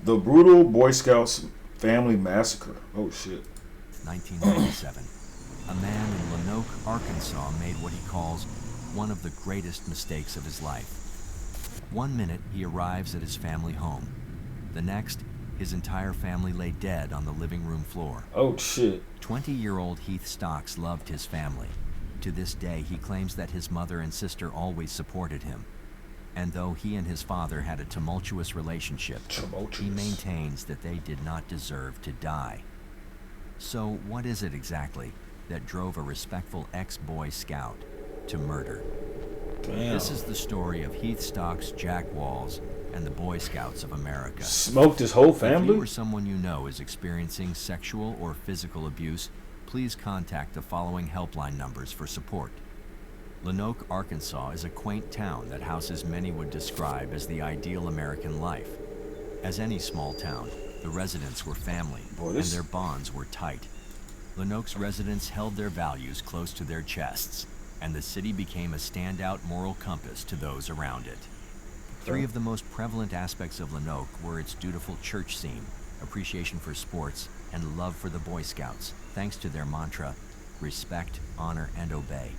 The brutal Boy Scouts family massacre. Oh shit. 1997. A man in Lenoke, Arkansas made what he calls one of the greatest mistakes of his life. One minute, he arrives at his family home. The next, his entire family lay dead on the living room floor. Oh shit. 20-year-old Heath Stocks loved his family. To this day, he claims that his mother and sister always supported him. And though he and his father had a tumultuous relationship, he maintains that they did not deserve to die. So what is it exactly that drove a respectful ex-Boy Scout to murder? Damn. This is the story of Heath Stocks, Jack Walls, and the Boy Scouts of America. Smoked his whole family? If you or someone you know is experiencing sexual or physical abuse, please contact the following helpline numbers for support. Lenoke, Arkansas is a quaint town that houses many would describe as the ideal American life. As any small town, the residents were family, and their bonds were tight. Lenoke's residents held their values close to their chests, and the city became a standout moral compass to those around it. Three of the most prevalent aspects of Lenoke were its dutiful church scene, appreciation for sports, and love for the Boy Scouts, thanks to their mantra, respect, honor, and obey.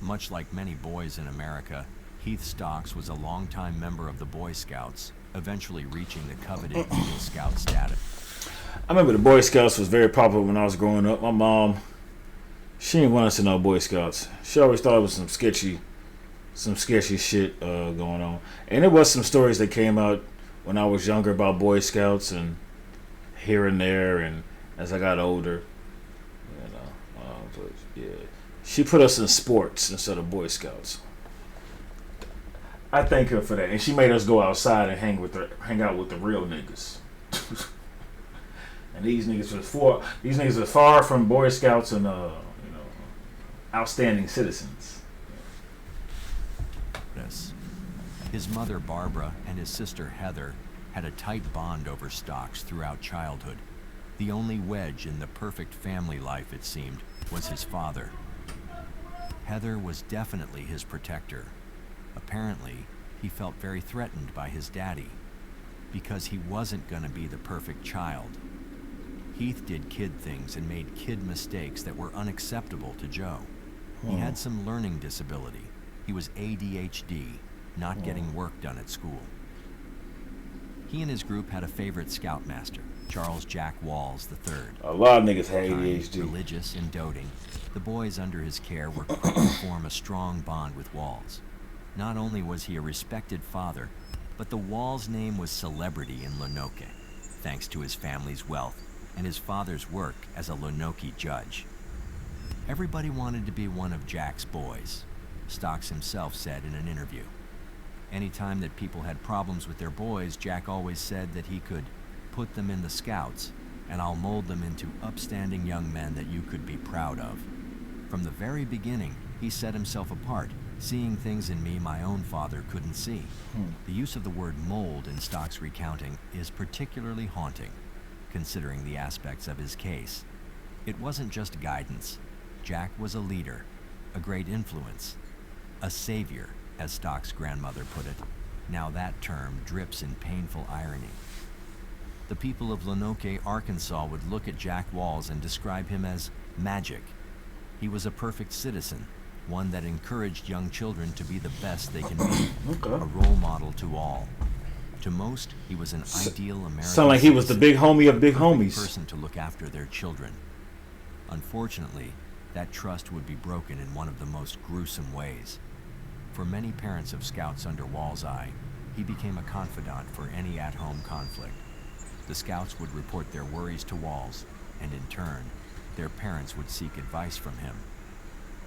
Much like many boys in America, Heath Stocks was a longtime member of the Boy Scouts, eventually reaching the coveted Eagle Scout status. I remember the Boy Scouts was very popular when I was growing up. My mom, she didn't want us to know Boy Scouts. She always thought it was some sketchy shit going on. And there was some stories that came out when I was younger about Boy Scouts and here and there, and as I got older, but yeah, she put us in sports instead of Boy Scouts. I thank her for that, and she made us go outside and hang out with the real niggas. And these niggas are far from Boy Scouts and outstanding citizens. Yes. His mother Barbara and his sister Heather had a tight bond over Stocks throughout childhood. The only wedge in the perfect family life, it seemed, was his father. Heather was definitely his protector. Apparently, he felt very threatened by his daddy because he wasn't going to be the perfect child. Heath did kid things and made kid mistakes that were unacceptable to Joe. He had some learning disability. He was ADHD, not getting work done at school. He and his group had a favorite scoutmaster, Charles Jack Walls III. A lot of niggas had Kind, ADHD. religious and doting, the boys under his care were quick to form a strong bond with Walls. Not only was he a respected father, but the Walls name was celebrity in Lenoke, thanks to his family's wealth and his father's work as a Lenoke judge. Everybody wanted to be one of Jack's boys, Stocks himself said in an interview. Anytime that people had problems with their boys, Jack always said that he could put them in the Scouts, and I'll mold them into upstanding young men that you could be proud of. From the very beginning, he set himself apart, seeing things in me my own father couldn't see. The use of the word mold in Stocks' recounting is particularly haunting, considering the aspects of his case. It wasn't just guidance. Jack was a leader, a great influence, a savior, as Stocks' grandmother put it. Now that term drips in painful irony. The people of Lenoke, Arkansas would look at Jack Walls and describe him as magic. He was a perfect citizen, one that encouraged young children to be the best they can be, a role model to all. To most, he was an ideal American Sound like he was the big homie of big homies. Person to look after their children. Unfortunately, that trust would be broken in one of the most gruesome ways. For many parents of Scouts under Walls' eye, he became a confidant for any at-home conflict. The Scouts would report their worries to Walls, and in turn, their parents would seek advice from him.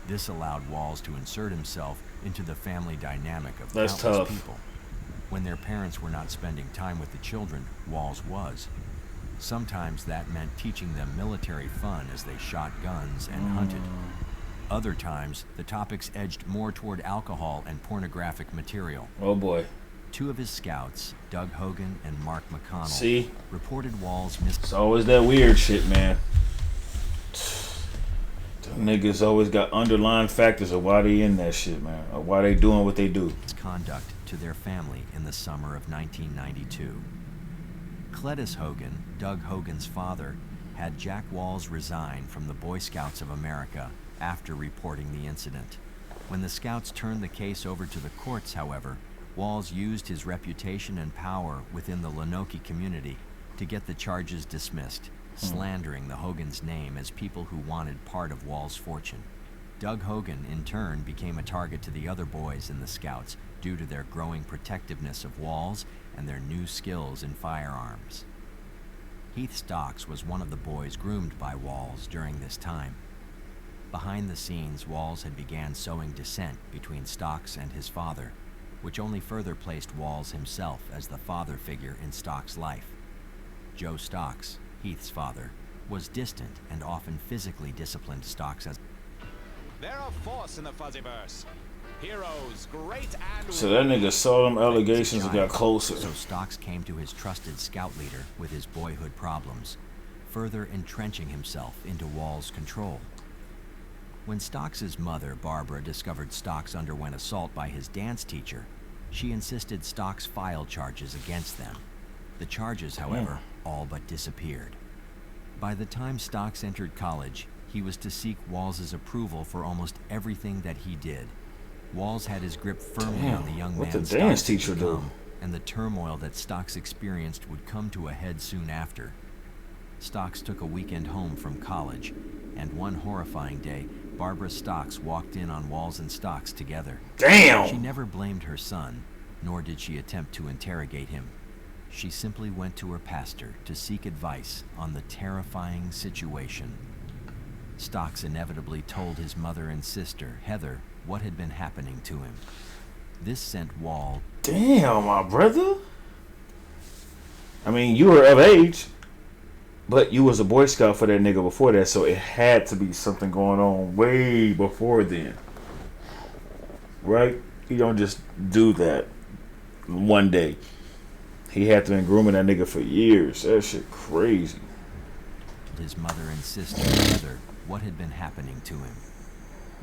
This allowed Walls to insert himself into the family dynamic of countless people. When their parents were not spending time with the children, Walls was. Sometimes that meant teaching them military fun as they shot guns and hunted. Other times, the topics edged more toward alcohol and pornographic material. Oh boy. Two of his scouts, Doug Hogan and Mark McConnell, reported Walls It's always that weird shit, man. Them niggas always got underlying factors of why they in that shit, man. Or why they doing what they do. Misconduct to their family in the summer of 1992. Cletus Hogan, Doug Hogan's father, had Jack Walls resign from the Boy Scouts of America after reporting the incident. When the Scouts turned the case over to the courts, however, Walls used his reputation and power within the Lonoke community to get the charges dismissed, slandering the Hogan's name as people who wanted part of Walls' fortune. Doug Hogan, in turn, became a target to the other boys in the Scouts due to their growing protectiveness of Walls and their new skills in firearms. Heath Stocks was one of the boys groomed by Walls during this time. Behind the scenes, Walls had began sowing dissent between Stocks and his father, which only further placed Walls himself as the father figure in Stocks' life. Joe Stocks, Heath's father, was distant and often physically disciplined Stocks as They're a force in the Fuzzyverse. Heroes, great and So that nigga saw them allegations and got closer. So Stocks came to his trusted scout leader with his boyhood problems, further entrenching himself into Walls' control. When Stocks' mother, Barbara, discovered Stocks underwent assault by his dance teacher, she insisted Stocks file charges against them. The charges, however, all but disappeared. By the time Stocks entered college, he was to seek Walls' approval for almost everything that he did. Walls had his grip firmly on the young man what the dance Stocks teacher had do? become, and the turmoil that Stocks experienced would come to a head soon after. Stocks took a weekend home from college, and one horrifying day, Barbara Stocks walked in on Walls and Stocks together. Damn! She never blamed her son, nor did she attempt to interrogate him. She simply went to her pastor to seek advice on the terrifying situation. Stocks inevitably told his mother and sister, Heather, what had been happening to him. This sent Wall. Damn, my brother. I mean, you were of age, but you was a Boy Scout for that nigga before that, so it had to be something going on way before then. Right? You don't just do that one day. He had to been grooming that nigga for years. That shit crazy. His mother and sister, Heather, what had been happening to him.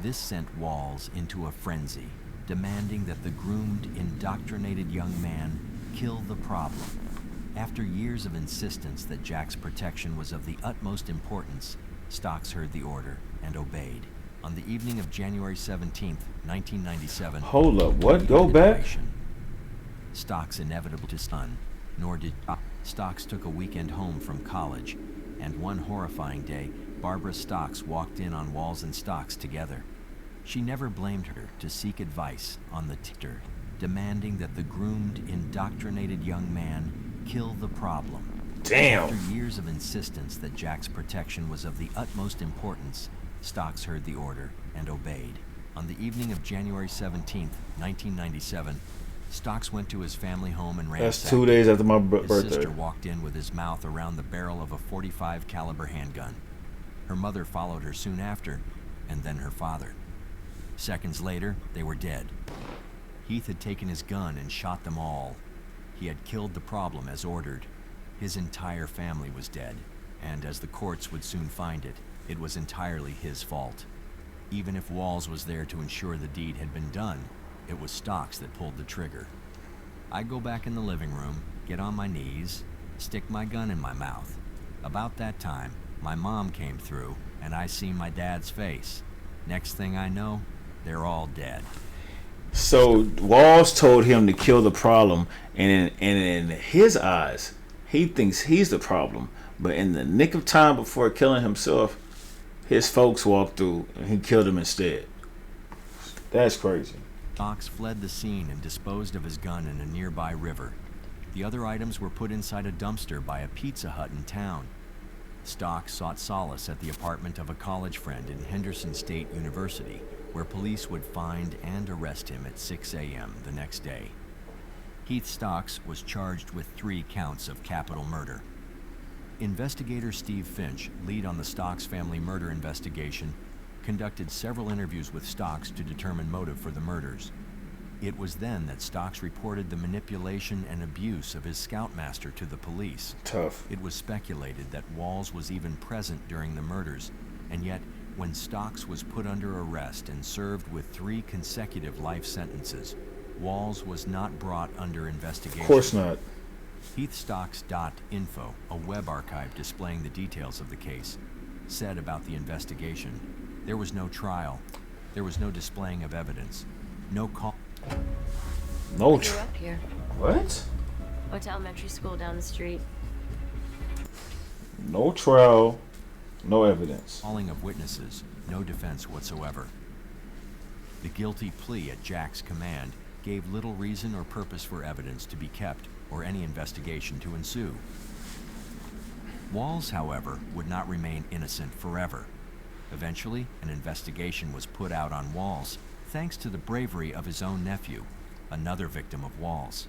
This sent Walls into a frenzy, demanding that the groomed, indoctrinated young man kill the problem. After years of insistence that Jack's protection was of the utmost importance, Stocks heard the order and obeyed. On the evening of January 17th, 1997... Hold up, what? Go back? Stocks inevitably to son, nor did... Stocks took a weekend home from college, and one horrifying day, Barbara Stocks walked in on Walls and Stocks together. She never blamed her to seek advice on the titter, demanding that the groomed, indoctrinated young man kill the problem. Damn. After years of insistence that Jack's protection was of the utmost importance, Stocks heard the order and obeyed. On the evening of January 17th, 1997, Stocks went to his family home and ransacked. That's 2 days after my His birthday. sister walked in with his mouth around the barrel of a .45 caliber handgun. Her mother followed her soon after, and then her father. Seconds later, they were dead. Heath had taken his gun and shot them all. He had killed the problem as ordered. His entire family was dead, and as the courts would soon find it, it was entirely his fault. Even if Walls was there to ensure the deed had been done, it was Stocks that pulled the trigger. I go back in the living room, get on my knees, stick my gun in my mouth. About that time, my mom came through, and I see my dad's face. Next thing I know, they're all dead. So Walls told him to kill the problem, and in his eyes, he thinks he's the problem. But in the nick of time before killing himself, his folks walked through and he killed him instead. That's crazy. Stocks fled the scene and disposed of his gun in a nearby river. The other items were put inside a dumpster by a Pizza Hut in town. Stocks sought solace at the apartment of a college friend in Henderson State University, where police would find and arrest him at 6 a.m. the next day. Heath Stocks was charged with 3 counts of capital murder. Investigator Steve Finch, lead on the Stocks family murder investigation, conducted several interviews with Stocks to determine motive for the murders. It was then that Stocks reported the manipulation and abuse of his scoutmaster to the police. Tough. It was speculated that Walls was even present during the murders, and yet, when Stocks was put under arrest and served with 3 consecutive life sentences, Walls was not brought under investigation. Of course not. Heathstocks.info, a web archive displaying the details of the case, said about the investigation, there was no trial, there was no displaying of evidence, no call. No Grew up here. What? Went to elementary school down the street. No trial, no evidence. Calling of witnesses, no defense whatsoever. The guilty plea at Jack's command gave little reason or purpose for evidence to be kept or any investigation to ensue. Walls, however, would not remain innocent forever. Eventually, an investigation was put out on Walls, thanks to the bravery of his own nephew, another victim of Walls.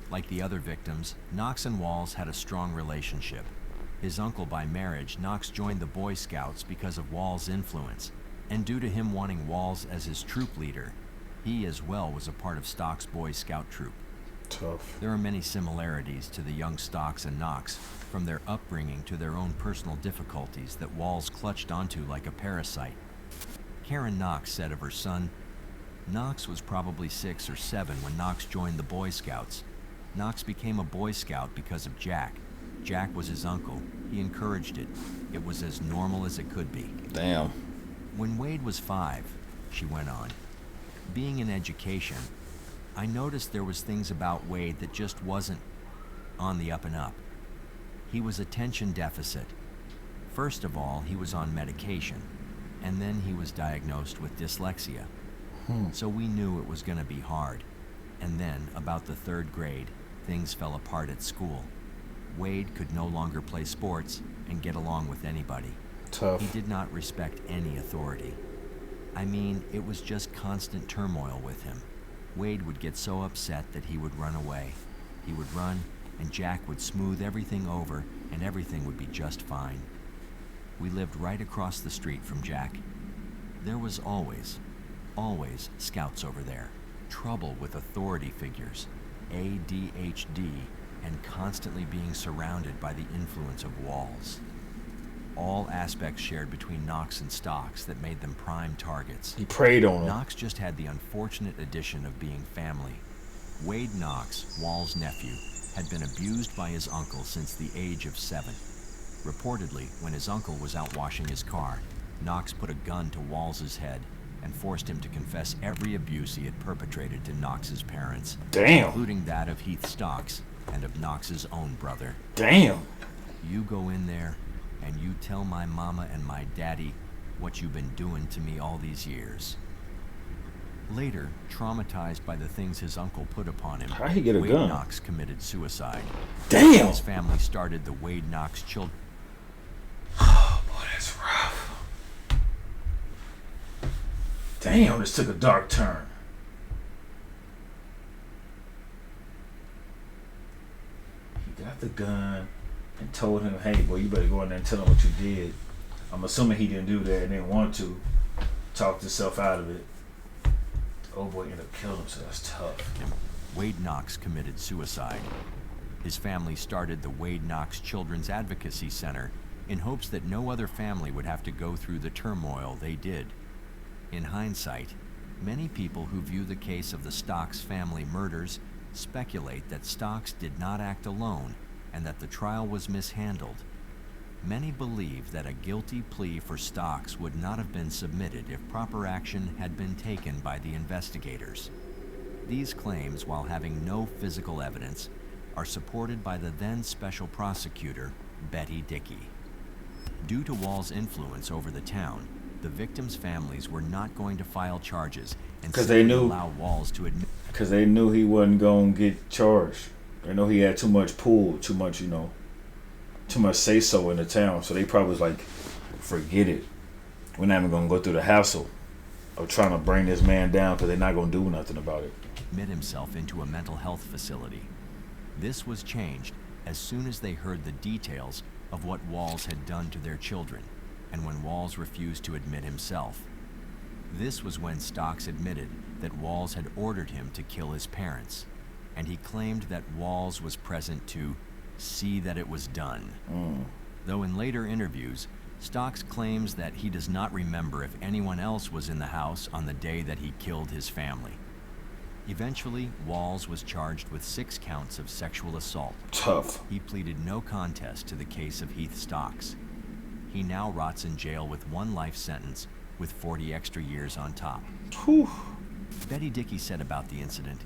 Like the other victims, Knox and Walls had a strong relationship. His uncle by marriage, Knox joined the Boy Scouts because of Walls' influence, and due to him wanting Walls as his troop leader, he as well was a part of Stock's Boy Scout troop. Tough. There are many similarities to the young Stocks and Knox, from their upbringing to their own personal difficulties that Walls clutched onto like a parasite. Karen Knox said of her son, Knox was probably 6 or 7 when Knox joined the Boy Scouts. Knox became a Boy Scout because of Jack. Jack was his uncle. He encouraged it. It was as normal as it could be. Damn. When Wade was 5, she went on, being in education, I noticed there was things about Wade that just wasn't on the up and up. He was attention deficit. First of all, he was on medication, and then he was diagnosed with dyslexia. So we knew it was going to be hard. And then, about the 3rd grade, things fell apart at school. Wade could no longer play sports and get along with anybody. Tough. He did not respect any authority. I mean, it was just constant turmoil with him. Wade would get so upset that he would run away. He would run, and Jack would smooth everything over, and everything would be just fine. We lived right across the street from Jack. There was always scouts over there. Trouble with authority figures, ADHD, and constantly being surrounded by the influence of Walls. All aspects shared between Knox and Stocks that made them prime targets. He preyed on him. Knox just had the unfortunate addition of being family. Wade Knox, Walls' nephew, had been abused by his uncle since the age of 7. Reportedly, when his uncle was out washing his car, Knox put a gun to Walls' head and forced him to confess every abuse he had perpetrated to Knox's parents. Damn. Including that of Heath Stocks and of Knox's own brother. Damn. You go in there and you tell my mama and my daddy what you've been doing to me all these years. Later, traumatized by the things his uncle put upon him, How'd he get a Wade gun? Knox committed suicide. Damn. His family started the Wade Knox Children. Oh boy, that's rough. Damn, this took a dark turn. He got the gun and told him, hey boy, you better go in there and tell him what you did. I'm assuming he didn't do that and didn't want to. Talked himself out of it. Oh boy ended up killing him, so that's tough. Wade Knox committed suicide. His family started the Wade Knox Children's Advocacy Center in hopes that no other family would have to go through the turmoil they did. In hindsight, many people who view the case of the Stocks family murders speculate that Stocks did not act alone and that the trial was mishandled. Many believe that a guilty plea for Stocks would not have been submitted if proper action had been taken by the investigators. These claims, while having no physical evidence, are supported by the then special prosecutor, Betty Dickey. Due to Wall's influence over the town, the victims' families were not going to file charges and simply allow Walls to admit. Because they knew he wasn't going to get charged. They know he had too much pull, too much, too much say-so in the town. So they probably was like, forget it. We're not even going to go through the hassle of trying to bring this man down because they're not going to do nothing about it. Admit himself into a mental health facility. This was changed as soon as they heard the details of what Walls had done to their children, and when Walls refused to admit himself. This was when Stocks admitted that Walls had ordered him to kill his parents, and he claimed that Walls was present to see that it was done. Though in later interviews, Stocks claims that he does not remember if anyone else was in the house on the day that he killed his family. Eventually, Walls was charged with 6 counts of sexual assault. Tough. He pleaded no contest to the case of Heath Stocks. He now rots in jail with 1 life sentence with 40 extra years on top. Whew. Betty Dickey said about the incident,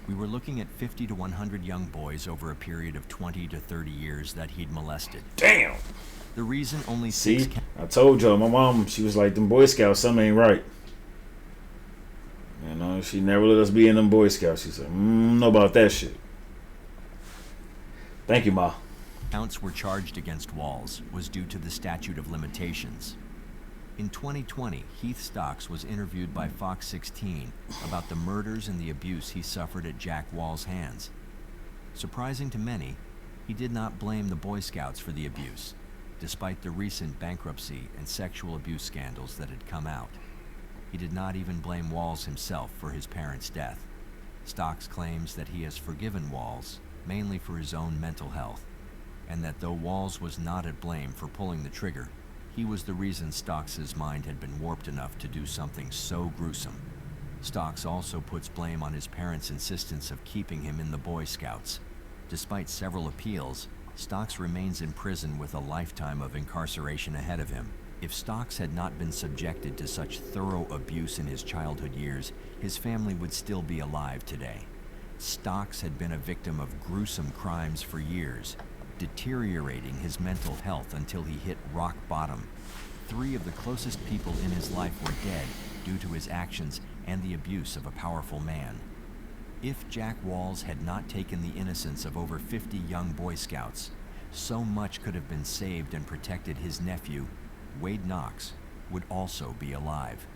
"We were looking at 50 to 100 young boys over a period of 20 to 30 years that he'd molested. Damn. The reason only See, 6 I told y'all, my mom, she was like, them Boy Scouts, something ain't right. You know, she never let us be in them Boy Scouts. She said, know about that shit. Thank you, Ma. counts were charged against Walls was due to the statute of limitations. In 2020, Heath Stocks was interviewed by Fox 16 about the murders and the abuse he suffered at Jack Wall's hands. Surprising to many, he did not blame the Boy Scouts for the abuse, despite the recent bankruptcy and sexual abuse scandals that had come out. He did not even blame Walls himself for his parents' death. Stocks claims that he has forgiven Walls, mainly for his own mental health, and that though Walls was not at blame for pulling the trigger, he was the reason Stocks' mind had been warped enough to do something so gruesome. Stocks also puts blame on his parents' insistence of keeping him in the Boy Scouts. Despite several appeals, Stocks remains in prison with a lifetime of incarceration ahead of him. If Stocks had not been subjected to such thorough abuse in his childhood years, his family would still be alive today. Stocks had been a victim of gruesome crimes for years, deteriorating his mental health until he hit rock bottom. 3 of the closest people in his life were dead due to his actions and the abuse of a powerful man. If Jack Walls had not taken the innocence of over 50 young Boy Scouts, so much could have been saved and protected. His nephew, Wade Knox, would also be alive.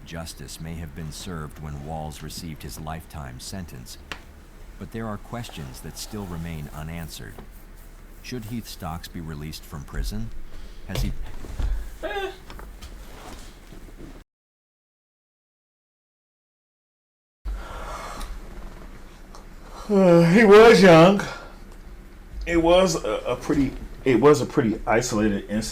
Justice may have been served when Walls received his lifetime sentence, but there are questions that still remain unanswered. Should Heath Stocks be released from prison? Has he... He was young. It was a pretty isolated incident.